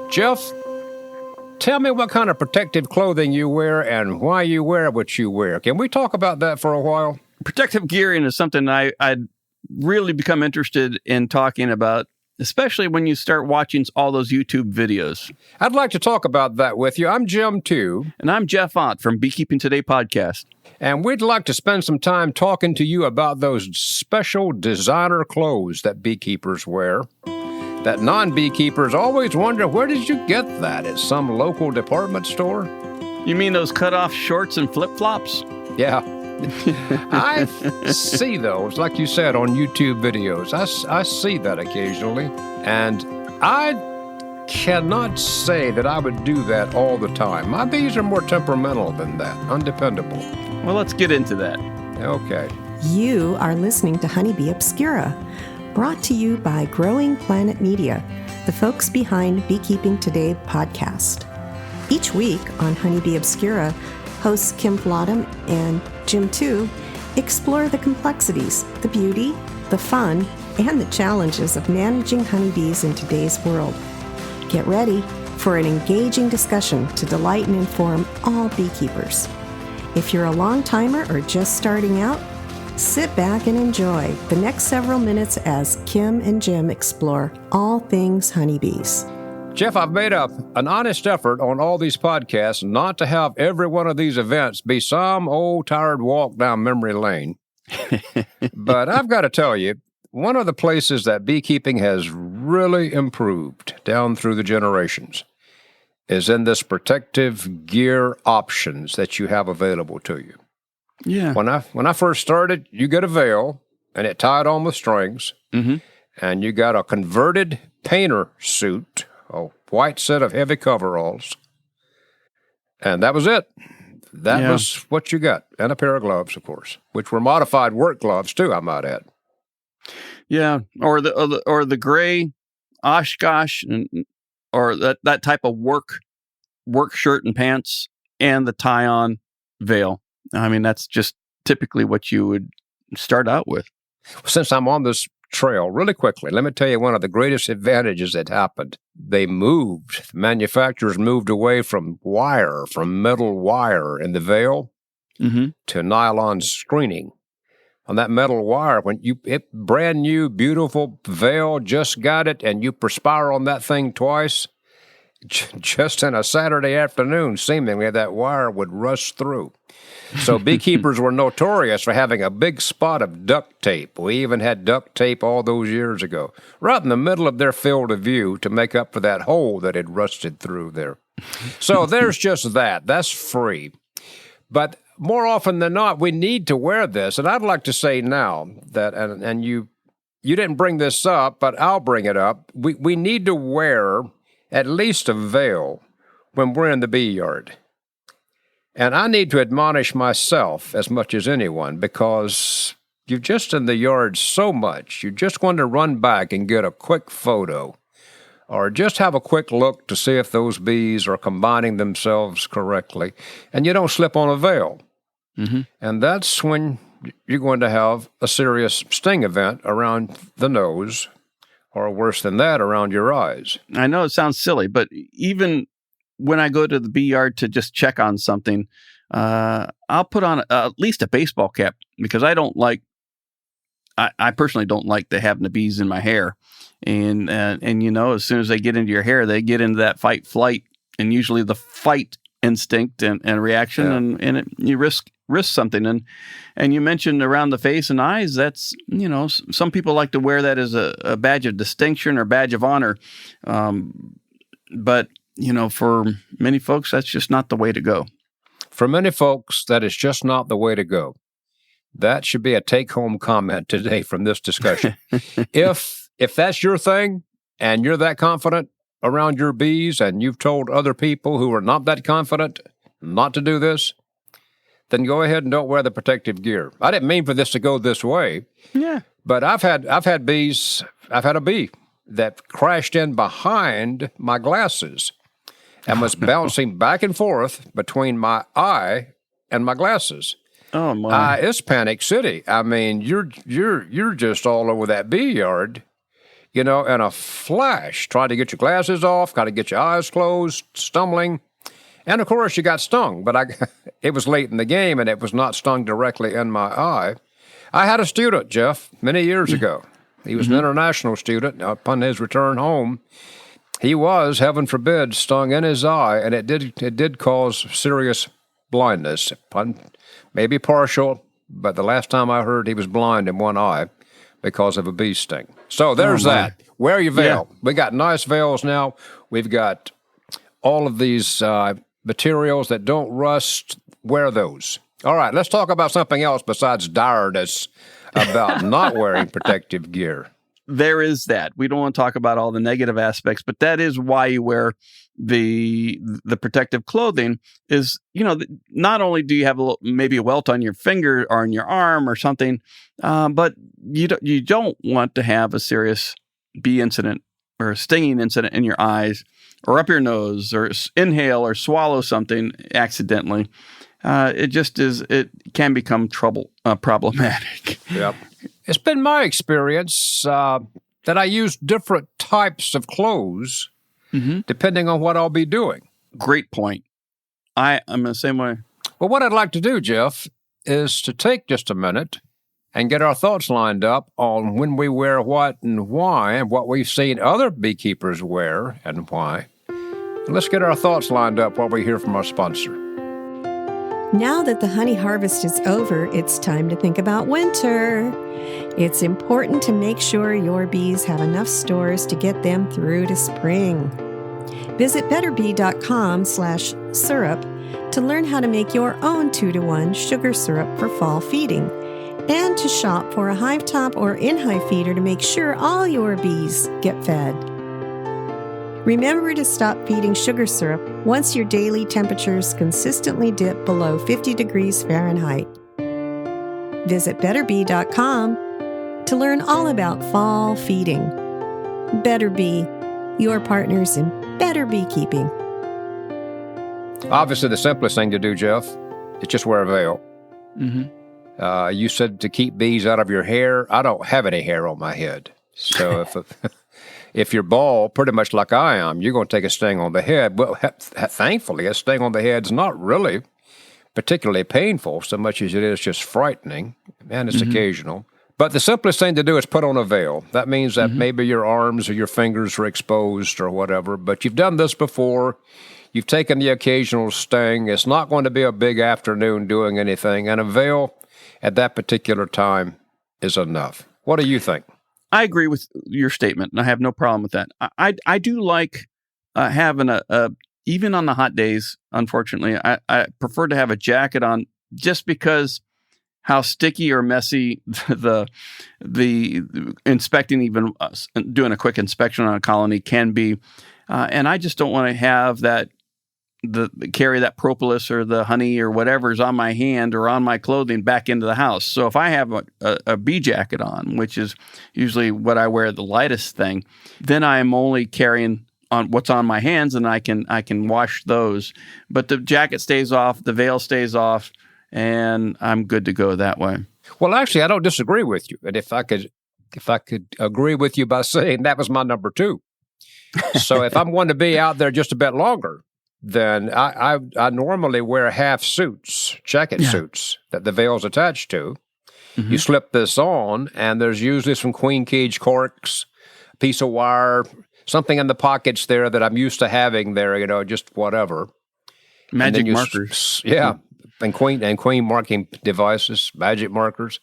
Jeff, tell me what kind of protective clothing you wear and why you wear what you wear. Can we talk about that for a while? Protective gearing is something I'd really become interested in talking about, especially when you start watching all those YouTube videos. I'd like to talk about that with you. I'm Jim, too. And I'm Jeff Ott from Beekeeping Today podcast. And we'd like to spend some time talking to you about those special designer clothes that beekeepers wear. That non-beekeepers always wonder, where did you get that? At some local department store? You mean those cut-off shorts and flip-flops? Yeah. I see those, like you said, on YouTube videos. I see that occasionally. And I cannot say that I would do that all the time. My bees are more temperamental than that, undependable. Well, let's get into that. Okay. You are listening to Honeybee Obscura, brought to you by Growing Planet Media, the folks behind Beekeeping Today podcast. Each week on Honeybee Obscura, hosts Kim Flodham and Jim too explore the complexities, the beauty, the fun, and the challenges of managing honeybees in today's world. Get ready for an engaging discussion to delight and inform all beekeepers. If you're a long-timer or just starting out, sit back and enjoy the next several minutes as Kim and Jim explore all things honeybees. Jeff, I've made up an honest effort on all these podcasts not to have every one of these events be some old tired walk down memory lane. But I've got to tell you, one of the places that beekeeping has really improved down through the generations is in this protective gear options that you have available to you. Yeah. When I first started, you get a veil, and it tied on with strings, and you got a converted painter suit, a white set of heavy coveralls, and that was it. That was what you got, and a pair of gloves, of course, which were modified work gloves too, I might add. Yeah, or the gray Oshkosh, or that type of work shirt and pants, and the tie-on veil. I mean, that's just typically what you would start out with. Since I'm on this trail, really quickly, let me tell you one of the greatest advantages that happened. The manufacturers moved away from metal wire in the veil to nylon screening. On that metal wire, brand new, beautiful veil, just got it, and you perspire on that thing twice, just in a Saturday afternoon, seemingly that wire would rust through. So beekeepers were notorious for having a big spot of duct tape. We even had duct tape all those years ago, right in the middle of their field of view to make up for that hole that had rusted through there. So there's just that. That's free. But more often than not, we need to wear this. And I'd like to say now that, and you didn't bring this up, but I'll bring it up. We need to wear at least a veil when we're in the bee yard. And I need to admonish myself as much as anyone, because you're just in the yard so much. You just want to run back and get a quick photo or just have a quick look to see if those bees are combining themselves correctly. And you don't slip on a veil. And that's when you're going to have a serious sting event around the nose, or worse than that, around your eyes. I know it sounds silly, but even when I go to the bee yard to just check on something, I'll put on at least a baseball cap, because I personally don't like having the bees in my hair. And as soon as they get into your hair, they get into that fight flight, and usually the fight instinct and reaction, and you risk something. And you mentioned around the face and eyes, that's, some people like to wear that as a badge of distinction or badge of honor. But for many folks, that's just not the way to go. For many folks, that is just not the way to go. That should be a take-home comment today from this discussion. If that's your thing, and you're that confident around your bees, and you've told other people who are not that confident not to do this, then go ahead and don't wear the protective gear. I didn't mean for this to go this way. Yeah. But I've had bees. I've had a bee that crashed in behind my glasses and was bouncing back and forth between my eye and my glasses. Oh my! It's Panic City. I mean, you're just all over that bee yard. in a flash, trying to get your glasses off, got to get your eyes closed, stumbling. And, of course, you got stung, but it was late in the game, and it was not stung directly in my eye. I had a student, Jeff, many years ago. He was an international student. Upon his return home, he was, heaven forbid, stung in his eye, and it did cause serious blindness, maybe partial, but the last time I heard he was blind in one eye because of a bee sting. So there's that. Wear your veil. Yeah. We got nice veils now. We've got all of these materials that don't rust. Wear those. All right, let's talk about something else besides direness about not wearing protective gear. There is that. We don't want to talk about all the negative aspects, but that is why you wear the protective clothing. Is, not only do you have maybe a welt on your finger or on your arm or something, but you don't want to have a serious bee incident or a stinging incident in your eyes or up your nose or inhale or swallow something accidentally. It can become problematic. Yep. It's been my experience that I use different types of clothes depending on what I'll be doing. Great point. I'm the same way. Well, what I'd like to do, Jeff, is to take just a minute and get our thoughts lined up on when we wear what and why, and what we've seen other beekeepers wear and why. And let's get our thoughts lined up while we hear from our sponsor. Now that the honey harvest is over, it's time to think about winter. It's important to make sure your bees have enough stores to get them through to spring. Visit betterbee.com/syrup to learn how to make your own 2-to-1 sugar syrup for fall feeding, and to shop for a hive top or in-hive feeder to make sure all your bees get fed. Remember to stop feeding sugar syrup once your daily temperatures consistently dip below 50 degrees Fahrenheit. Visit betterbee.com to learn all about fall feeding. Better Bee, your partners in better beekeeping. Obviously, the simplest thing to do, Jeff, is just wear a veil. You said to keep bees out of your hair. I don't have any hair on my head. So if you're bald, pretty much like I am, you're going to take a sting on the head. Well, thankfully, a sting on the head is not really particularly painful so much as it is just frightening, and it's occasional. But the simplest thing to do is put on a veil. That means that maybe your arms or your fingers are exposed or whatever, but you've done this before. You've taken the occasional sting. It's not going to be a big afternoon doing anything, and a veil at that particular time is enough. What do you think? I agree with your statement, and I have no problem with that. I do like having even on the hot days, unfortunately, I prefer to have a jacket on just because how sticky or messy the inspecting, even doing a quick inspection on a colony can be. And I just don't want to have that, carry that propolis or the honey or whatever's on my hand or on my clothing back into the house. So if I have a bee jacket on, which is usually what I wear, the lightest thing, then I'm only carrying on what's on my hands, and I can wash those. But the jacket stays off, the veil stays off, and I'm good to go that way. Well, actually, I don't disagree with you. And if I could agree with you by saying that was my number 2. So if I'm going to be out there just a bit longer, then I normally wear half suits, jacket suits that the veil's attached to. You slip this on, and there's usually some queen cage corks, a piece of wire, something in the pockets there that I'm used to having there, just whatever. Magic markers. And queen marking devices, magic markers.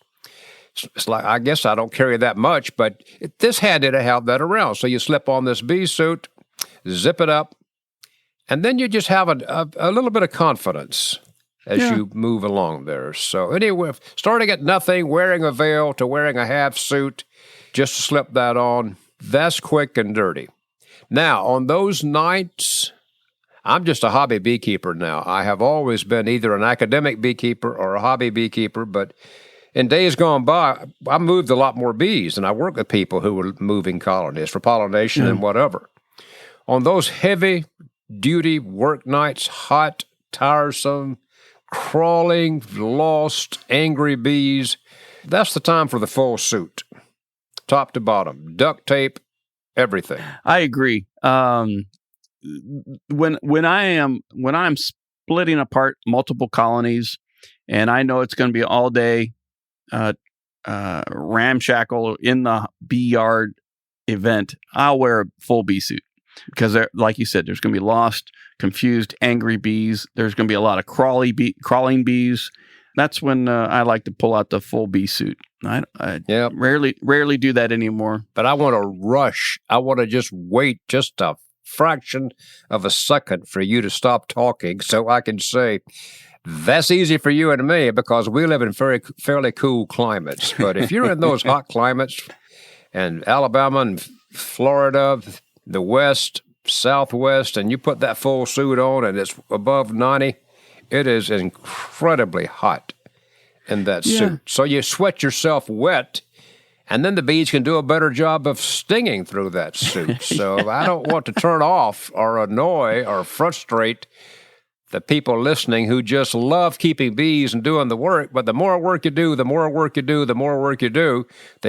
It's like, I guess I don't carry that much, but this handy to have that around. So you slip on this bee suit, zip it up, and then you just have a little bit of confidence as you move along there. So anyway, starting at nothing, wearing a veil, to wearing a half suit, just to slip that on, that's quick and dirty. Now, on those nights, I'm just a hobby beekeeper now. I have always been either an academic beekeeper or a hobby beekeeper, but in days gone by, I moved a lot more bees, and I worked with people who were moving colonies for pollination and whatever. On those heavy-duty work nights, hot, tiresome, crawling, lost, angry bees, that's the time for the full suit, top to bottom, duct tape, everything. I agree. When I'm splitting apart multiple colonies, and I know it's going to be all day ramshackle in the bee yard event, I'll wear a full bee suit because, like you said, there's going to be lost, confused, angry bees. There's going to be a lot of crawling bees. That's when I like to pull out the full bee suit. I rarely do that anymore. But I want to rush. I want to just wait just a fraction of a second for you to stop talking so I can say, that's easy for you and me because we live in fairly cool climates. But if you're in those hot climates and Alabama and Florida, the West, Southwest, and you put that full suit on and it's above 90, it is incredibly hot in that suit. So you sweat yourself wet, and then the bees can do a better job of stinging through that suit. So I don't want to turn off or annoy or frustrate the people listening who just love keeping bees and doing the work. But the more work you do, the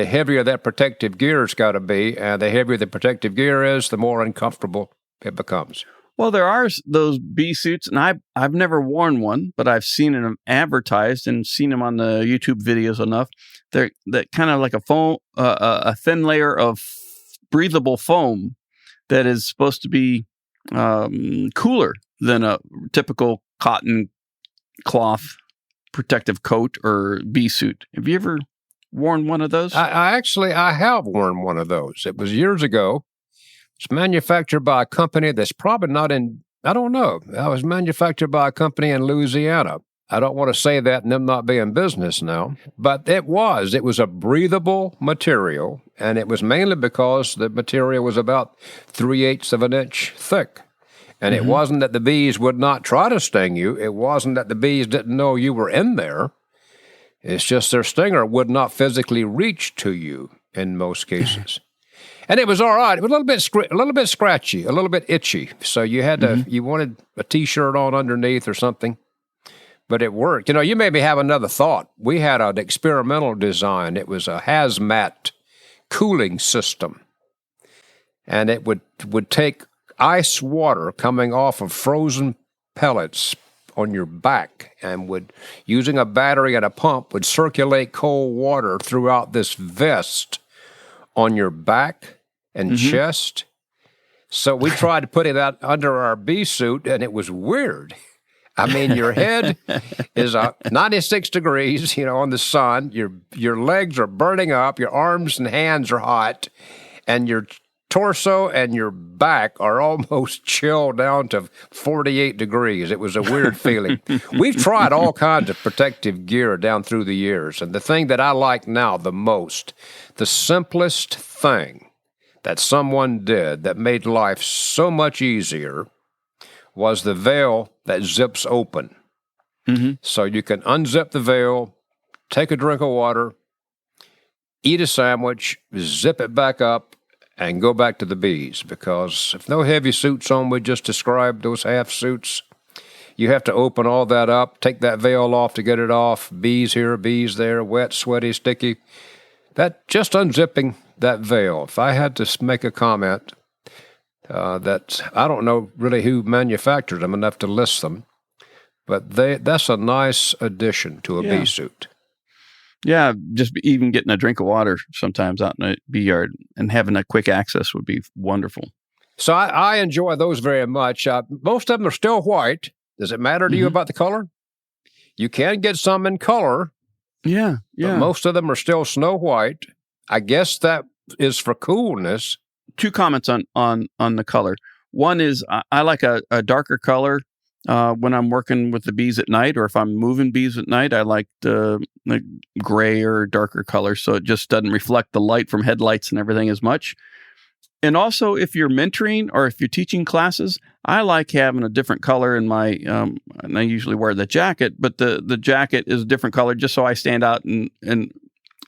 heavier that protective gear's got to be. And the heavier the protective gear is, the more uncomfortable it becomes. Well, there are those bee suits, and I've never worn one, but I've seen them advertised and seen them on the YouTube videos enough. They're that kind of like a foam, a thin layer of breathable foam that is supposed to be cooler than a typical cotton cloth protective coat or bee suit. Have you ever worn one of those? I have worn one of those. It was years ago. It's manufactured by a company that's probably not in, I don't know. It was manufactured by a company in Louisiana. I don't want to say that and them not be in business now, but it was a breathable material, and it was mainly because the material was about 3/8 of an inch thick. And it wasn't that the bees would not try to sting you. It wasn't that the bees didn't know you were in there. It's just their stinger would not physically reach to you in most cases. And it was all right. It was a little bit scratchy, a little bit itchy. So you had to, you wanted a T-shirt on underneath or something. But it worked. You know, you made me have another thought. We had an experimental design. It was a hazmat cooling system. And it would take ice water coming off of frozen pellets on your back and would, using a battery and a pump, would circulate cold water throughout this vest on your back and chest. So we tried to put it out under our bee suit, and it was weird. I mean, your head is 96 degrees, on the sun. Your legs are burning up. Your arms and hands are hot. And your torso and your back are almost chilled down to 48 degrees. It was a weird feeling. We've tried all kinds of protective gear down through the years. And the thing that I like now the most, the simplest thing that someone did that made life so much easier was the veil that zips open. So you can unzip the veil, take a drink of water, eat a sandwich, zip it back up, and go back to the bees. Because if no heavy suits on, we just described those half suits, you have to open all that up, take that veil off to get it off. Bees here, bees there, wet, sweaty, sticky. That just unzipping that veil. If I had to make a comment, that I don't know really who manufactured them enough to list them, but that's a nice addition to a bee suit. Yeah, just even getting a drink of water sometimes out in a bee yard and having a quick access would be wonderful. So I enjoy those very much. Most of them are still white. Does it matter to you about the color? You can get some in color. Yeah. But most of them are still snow white. I guess that is for coolness. Two comments on the color. One is I like a darker color when I'm working with the bees at night, or if I'm moving bees at night, I like the gray or darker color so it just doesn't reflect the light from headlights and everything as much. And also, if you're mentoring or if you're teaching classes, I like having a different color in my, and I usually wear the jacket, but the jacket is a different color just so I stand out in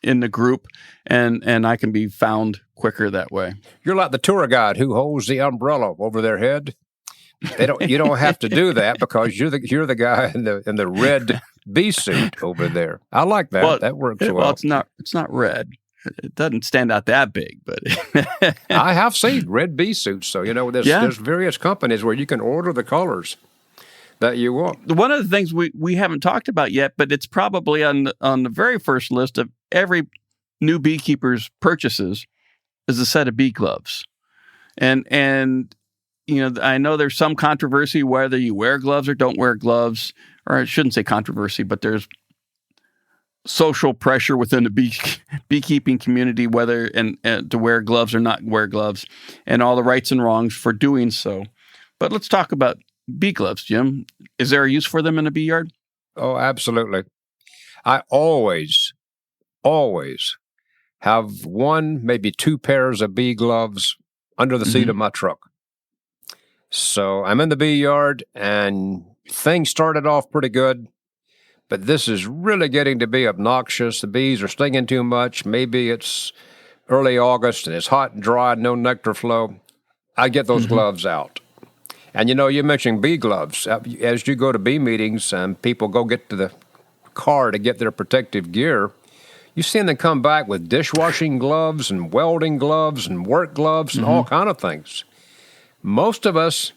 the group and I can be found quicker that way. You're like the tour guide who holds the umbrella over their head. You don't have to do that because you're the guy in the red bee suit over there. I like that. That works well. Well, it's not red. It doesn't stand out that big, but I have seen red bee suits. So, there's various companies where you can order the colors that you want. One of the things we haven't talked about yet, but it's probably on the very first list of every new beekeeper's purchases, is a set of bee gloves. And I know there's some controversy whether you wear gloves or don't wear gloves, or I shouldn't say controversy, but there's social pressure within the beekeeping community whether and to wear gloves or not wear gloves, and all the rights and wrongs for doing so. But let's talk about bee gloves, Jim. Is there a use for them in a bee yard? Oh, absolutely. I always have one, maybe two pairs of bee gloves under the seat of my truck. So I'm in the bee yard, and things started off pretty good, but this is really getting to be obnoxious. The bees are stinging too much. Maybe it's early August, and it's hot and dry, no nectar flow. I get those gloves out. And, you mentioned bee gloves. As you go to bee meetings and people go get to the car to get their protective gear, you see them come back with dishwashing gloves and welding gloves and work gloves and all kind of things. Most of us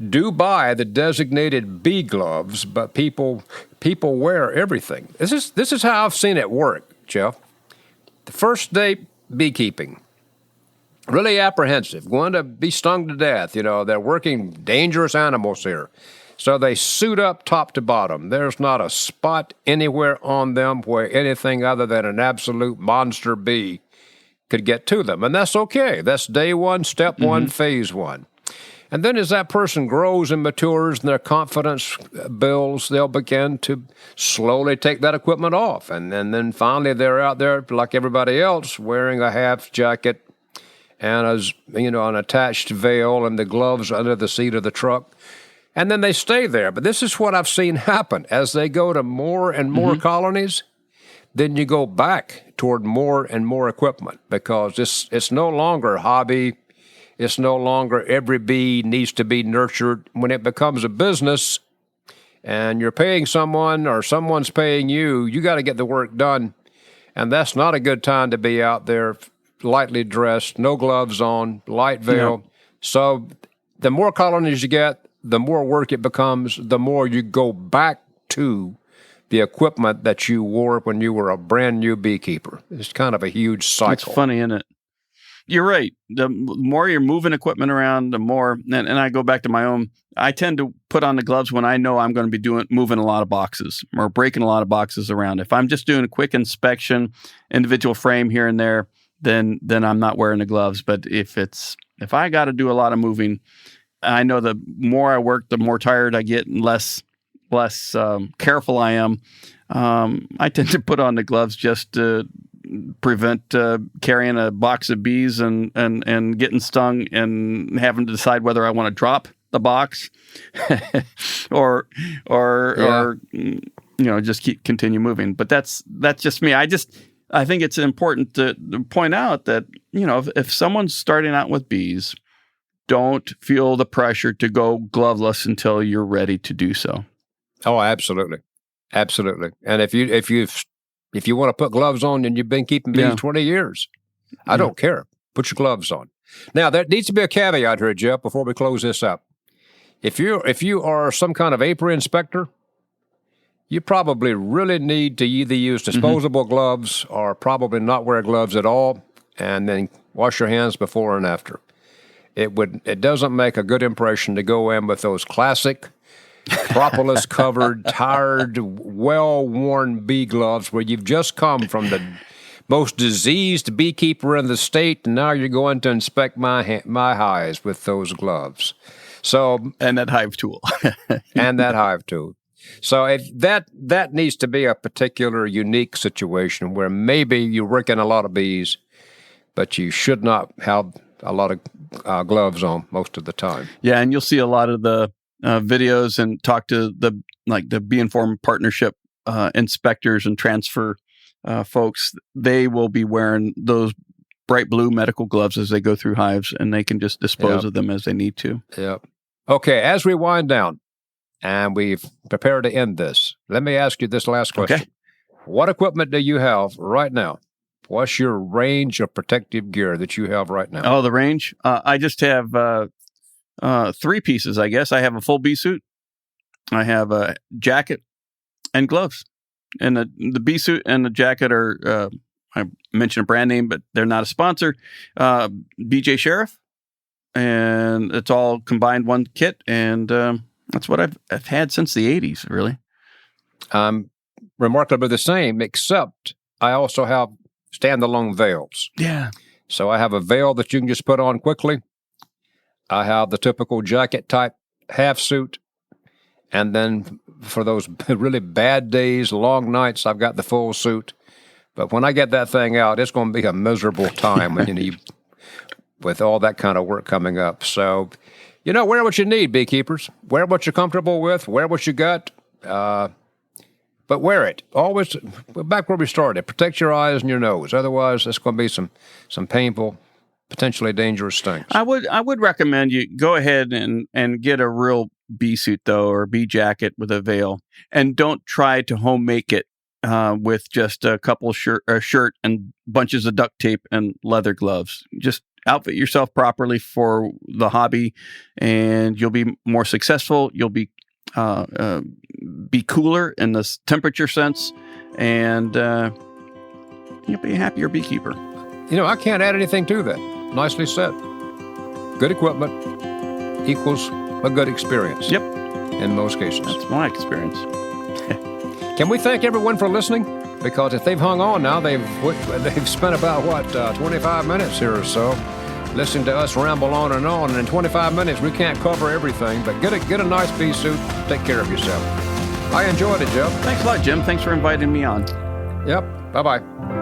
do buy the designated bee gloves, but people wear everything. This is how I've seen it work, Jeff. The first day beekeeping, really apprehensive, going to be stung to death. They're working dangerous animals here. So they suit up top to bottom. There's not a spot anywhere on them where anything other than an absolute monster bee could get to them. And that's okay. That's day one, step one, phase one. And then as that person grows and matures and their confidence builds, they'll begin to slowly take that equipment off. And then finally they're out there like everybody else wearing a half jacket and an attached veil and the gloves under the seat of the truck. And then they stay there. But this is what I've seen happen. As they go to more and more colonies, then you go back toward more and more equipment, because it's no longer a hobby. It's no longer every bee needs to be nurtured. When it becomes a business and you're paying someone or someone's paying you, you got to get the work done. And that's not a good time to be out there lightly dressed, no gloves on, light veil. Yeah. So the more colonies you get, the more work it becomes, the more you go back to the equipment that you wore when you were a brand new beekeeper. It's kind of a huge cycle. It's funny, isn't it? You're right. The more you're moving equipment around, the more, and I go back to my own, I tend to put on the gloves when I know I'm going to be moving a lot of boxes or breaking a lot of boxes around. If I'm just doing a quick inspection, individual frame here and there, then I'm not wearing the gloves. But if I got to do a lot of moving, I know the more I work, the more tired I get and less careful I am. I tend to put on the gloves just to prevent carrying a box of bees and getting stung and having to decide whether I want to drop the box or just continue moving. But that's just me. I think it's important to point out that, if someone's starting out with bees, don't feel the pressure to go gloveless until you're ready to do so. Oh, absolutely. Absolutely. And if you want to put gloves on and you've been keeping bees 20 years, I don't care. Put your gloves on. Now, there needs to be a caveat here, Jeff, before we close this up. If you are some kind of apiary inspector, you probably really need to either use disposable gloves or probably not wear gloves at all, and then wash your hands before and after. It doesn't make a good impression to go in with those classic propolis-covered, tired, well-worn bee gloves where you've just come from the most diseased beekeeper in the state, and now you're going to inspect my hives with those gloves. So, and that hive tool. And that hive tool. So if that needs to be a particular unique situation where maybe you're working a lot of bees, but you should not have a lot of gloves on most of the time. Yeah, and you'll see a lot of the videos and talk to the Bee Informed Partnership inspectors and transfer folks. They will be wearing those bright blue medical gloves as they go through hives, and they can just dispose of them as they need to. Yep. Okay, as we wind down and we've prepared to end this, let me ask you this last question. Okay. What equipment do you have right now What's your range of protective gear that you have right now? Oh, the range? I just have 3 pieces, I guess. I have a full bee suit. I have a jacket and gloves. And the bee suit and the jacket are, I mentioned a brand name, but they're not a sponsor, BJ Sheriff. And it's all combined one kit. And that's what I've had since the 80s, really. Remarkably the same, except I also have standalone veils. Yeah. So I have a veil that you can just put on quickly. I have the typical jacket type half suit. And then for those really bad days, long nights, I've got the full suit. But when I get that thing out, it's going to be a miserable time with all that kind of work coming up. So, wear what you need, beekeepers. Wear what you're comfortable with. Wear what you got. But wear it. Always, back where we started, protect your eyes and your nose. Otherwise, it's going to be some painful, potentially dangerous stings. I would recommend you go ahead and get a real bee suit, though, or bee jacket with a veil. And don't try to home make it with just a couple shirt and bunches of duct tape and leather gloves. Just outfit yourself properly for the hobby, and you'll be more successful. You'll be cooler in the temperature sense, and you'll be a happier beekeeper. I can't add anything to that. Nicely said. Good equipment equals a good experience. Yep. In most cases. That's my experience. Can we thank everyone for listening? Because if they've hung on now, they've spent about 25 minutes here or so listening to us ramble on. And in 25 minutes, we can't cover everything, but get a nice bee suit. Take care of yourself. I enjoyed it, Jeff. Thanks a lot, Jim. Thanks for inviting me on. Yep. Bye-bye.